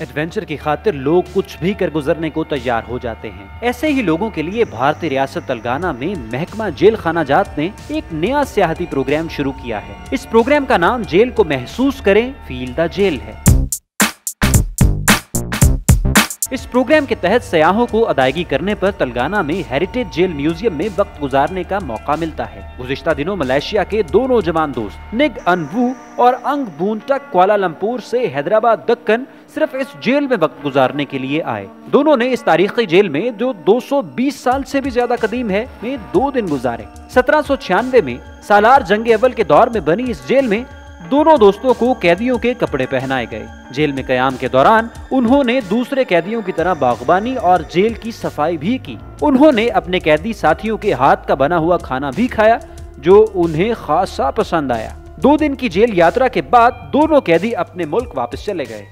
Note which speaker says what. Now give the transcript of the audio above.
Speaker 1: Adventure की खातिर लोग कुछ भी कर गुजरने को तैयार हो जाते हैं। ऐसे ही लोगों के लिए भारतीय रियासत तेलंगाना में महकमा जेल खाना जात ने एक नया सियाहती प्रोग्राम शुरू किया है। इस प्रोग्राम का नाम जेल को महसूस करें, फील द जेल है। इस प्रोग्राम के तहत सयाहों को अदायगी करने पर तेलंगाना में हेरिटेज जेल म्यूजियम में वक्त गुजारने का मौका मिलता है। गुज़िश्ता दिनों मलेशिया के दो नौजवान दोस्त निग अनवू और अंग बूंटक कुआलालंपुर से हैदराबाद दक्कन सिर्फ इस जेल में वक्त गुजारने के लिए आए। दोनों ने इस तारीखी जेल में, जो 220 साल से भी ज्यादा कदीम है, में 2 दिन गुजारे। 1796 में सालार जंग अव्वल के दौर में बनी इस जेल में दोनों दोस्तों को कैदियों के कपड़े पहनाए गए। जेल में कयाम के दौरान उन्होंने दूसरे कैदियों की तरह बागबानी और जेल की सफाई भी की। उन्होंने अपने कैदी साथियों के हाथ का बना हुआ खाना भी खाया, जो उन्हें खासा पसंद आया। 2 दिन की जेल यात्रा के बाद दोनों कैदी अपने मुल्क वापस चले गए।